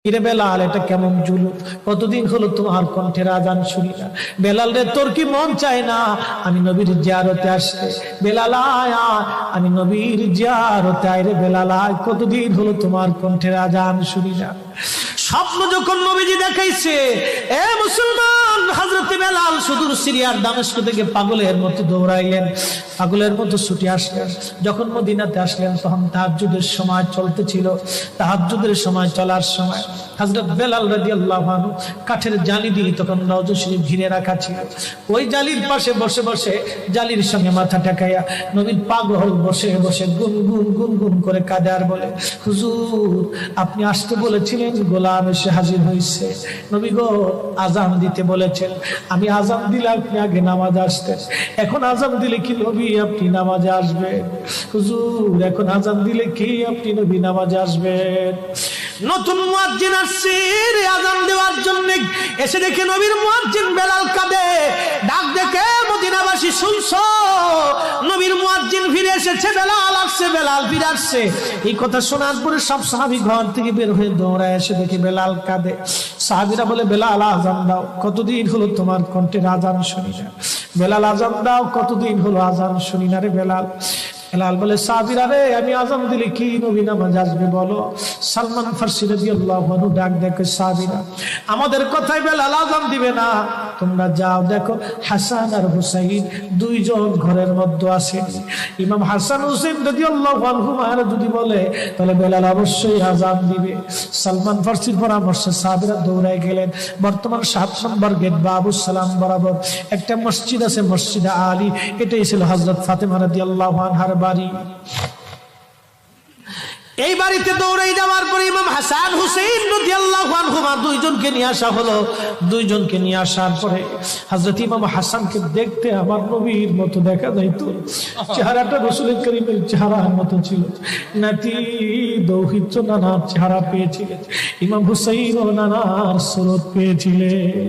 কিরে বেলাল, এটা কেমন জুলুম? কতদিন হলো তোমার কণ্ঠের আজান শুনি না। বেলাল রে, তোর কি মন চায় না আমি নবীর জিয়ারতে আসতে? বেলাল আয়, আমি নবীর জিয়ারতে আয় রে বেলাল আয়, কতদিন হলো তোমার কণ্ঠের আজান শুনি না। স্বপ্ন যখন নবীজি দেখাইছে, এ মুসলমান, হযরত বেলাল সুদূর সিরিয়ার দামেস্ক থেকে পাগলের মতো দৌড়াইলেন, পাগলের মতো ছুটে আসলেন। যখন মদিনাতে আসলেন তখন তাহাজ্জুদের সময় চলতেছিল। তাহাজ্জুদের সময় চলার সময় হযরত বেলাল রাদিয়াল্লাহু আনহু কাঠের জালি দিয়ে তখন রওজা শরীফ ঘিরে রাখা ছিল। ওই জালির পাশে বসে বসে জালির সঙ্গে মাথা ঠেকাইয়া নবীর পাগল বসে বসে গুনগুন গুনগুন করে কাঁদে আর বলে, হুজুর আপনি আসতে বলেছিলেন, গোলাম এসে হাজির হয়েছে। নবী গো, আজান দিতে বলেছেন, আমি আজান দিলে আপনি আগে নামাজে আসতেন, এখন আজান দিলে কি নবী আপনি নামাজে আসবেন? হুজুর এখন আজান দিলে কি আপনি নবী নামাজে আসবেন? নতুন মুয়াজ্জিন আসছে আজান দেওয়ার জন্য, এসে দেখে নবীর মুয়াজ্জিন বেলাল কাঁদে। ডাক দেখে মদিনাবাসী, শুনছো নবীর মুয়াজ্জিন ফিরে এসেছে, বেলাল আসছে, বেলাল ফিরে আসছে। এই কথা শোনার পরে সব সাহাবী ঘর থেকে বের হয়ে দৌড়ায় এসে দেখে বেলাল কাঁদে। সাহাবীরা বলে, বেলাল আজান দাও, কতদিন হলো তোমার কণ্ঠের আজান শুনি না। বেলাল আজান দাও, কতদিন হলো আজান শুনি না রে বেলাল। বেলাল বলে, সাহাবীরা রে, আমি আজান দিলে কি নবী নামাজ আসবে বলো? সালমান ফারসি রাদিয়াল্লাহু আনহু ডাক দেখে, সাহাবীরা আমাদের কথায় বেলাল আজান দিবে না, তোমরা যাও দেখো হাসান আর হুসাইন দুইজন ঘরের মধ্যে আছেন। ইমাম হাসান হুসাইন রাদিয়াল্লাহু আনহুমারা যদি বলে তাহলে বেলাল অবশ্যই আজান দিবে। সালমান ফারসির পরামর্শে সাহাবীরা দৌড়ায় গেলেন। বর্তমান 7 নম্বর গেট বাবুস সালাম বরাবর একটা মসজিদ আছে, মসজিদে আলী। এটাই ছিল হযরত ফাতেমা রাদিয়াল্লাহু আনহার বাড়ি। এই বাড়িতে দৌড়াই যাওয়ার পরে ইমাম হাসান হুসাইন রাদিয়াল্লাহু আনহুমা দুইজনকে নিয়ে আসা হলো। দুইজনকে নিয়ে আসার পরে হযরত ইমাম হাসানকে দেখতে আমার নবীর মতো দেখা যাইতো, চেহারাটা রাসূল করিমের চেহারার মতো ছিল। নাতি দৌহিত্র নানার চেহারা পেয়েছিলেন, ইমাম হুসাইন ও নানার সুরত পেয়েছিলেন।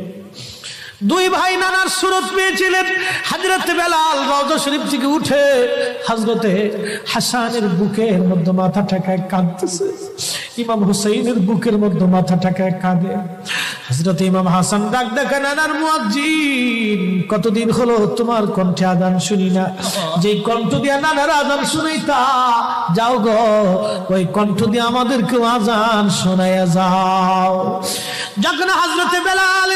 দুই ভাই নানার সুরত পেয়েছিলেন। হযরত বেলাল রওজা শরীফ থেকে উঠে হযরতে হাসানের বুকের মধ্যে মাথা ঠেকায় কাঁদতেছে, ইমাম হুসাইনের বুকের মধ্যে মাথা ঠেকায় কাঁদে। হযরত ইমাম হাসান ডাক দেখে, নানার মুয়াজ্জিন, কতদিন হলো তোমার কণ্ঠে আজান শুনি না। যেই কণ্ঠ দিয়ে নানার আজান শুনাইতা, যাও গো ওই কণ্ঠ দিয়ে আমাদেরকেও আজান শোনাইয়া যাও। যখন হযরত বেলাল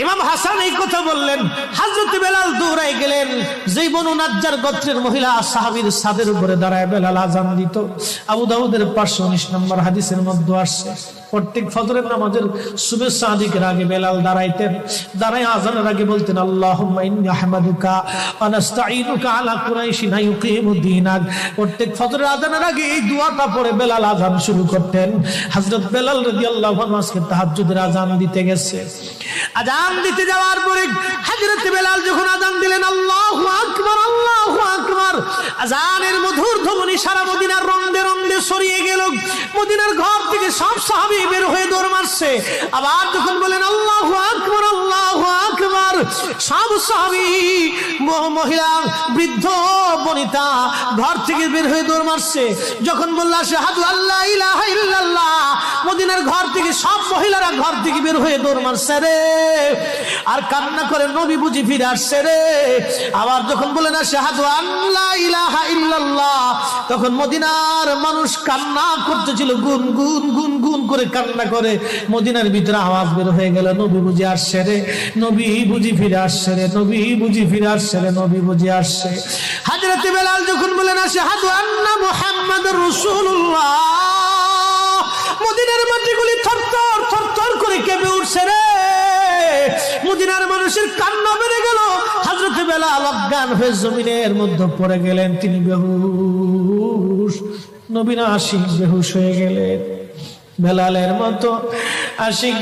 ইমাম হাসান এই কথা বললেন, হযরত বেলাল দৌড়ায় গেলেন। যেই বনু নাজ্জার গোত্রের মহিলা সাহাবীর ছাদের উপরে দাঁড়ায় বেলাল আজান দিত। আবু দাউদের 519 নম্বর হাদিসের মধ্যে আসছে, প্রত্যেক ফজরের নামাজের সুবহ সাদিকের আগে বেলাল দাঁড়াইতেন। দাঁড়ায় আজানের আগে বলতেন, আল্লাহুম্মা ইন্নী আহমাদুকা ওয়া নাস্তাঈনুকা আলা কুরাইশিন ইউকিমুদ্দীনাক। প্রত্যেক ফজরের আজানের আগে এই দোয়াটা পড়ে বেলাল আজান শুরু করতেন। হযরত বেলাল রাদিয়াল্লাহু আনহু আজকে তাহাজ্জুদের আজান দিতে গেছে। আজান দিতে যাওয়ার পরে হযরত বেলাল যখন আজান দিলেন, আল্লাহু আকবার, আল্লাহু আকবার, আজানের মধুর ধ্বনি সারা মদিনার রন্দে রন্দে ছড়িয়ে গেল। মদিনার ঘর থেকে সব সাহাবী বের হয়ে দৌড় মারছে। আবার যখন বলেন আল্লাহু আকবার, আল্লাহু আকবার, সব সাহাবী, মহিলা, বৃদ্ধ, বনিতা ঘর থেকে বের হয়ে দৌড় মারছে। যখন বলল আশহাদু আল্লা ইলাহা ইল্লাল্লাহ, মদিনার ঘর থেকে সব মহিলারা ঘর থেকে বের হয়ে দৌড় মারছে রে, আর কান্না করে নবী বুঝি ফিরে আসছে রে। আবার যখন বলেন আশহাদু আল্লা ইলাহা ইল্লাল্লাহ, তখন মদিনার মানুষ কান্না করতেছিল, গুন গুন গুন গুন করে কান্না করে। মদিনার ভিতরে আওয়াজ বের হয়ে গেল, নবী বুঝি আসছে রে, নবী বুঝি ফিরে আসছে রে, নবী বুঝি ফিরে আসছে রে, নবী বুঝি আসছে। হযরত বেলাল যখন বলেন আশহাদু আন্না মুহাম্মাদুর রাসূলুল্লাহ, মদিনার মাটিগুলি থরথর থরথর করে কেঁপে উঠছে রে। মদিনার মানুষের কান্না বেড়ে গেল। হযরত বেলাল অজ্ঞান হয়ে জমিনের মধ্যে পড়ে গেলেন, তিনি বেহুশ। নবীর আশিক বেহুশ হয়ে গেলেন। বেলালের মতো আশিক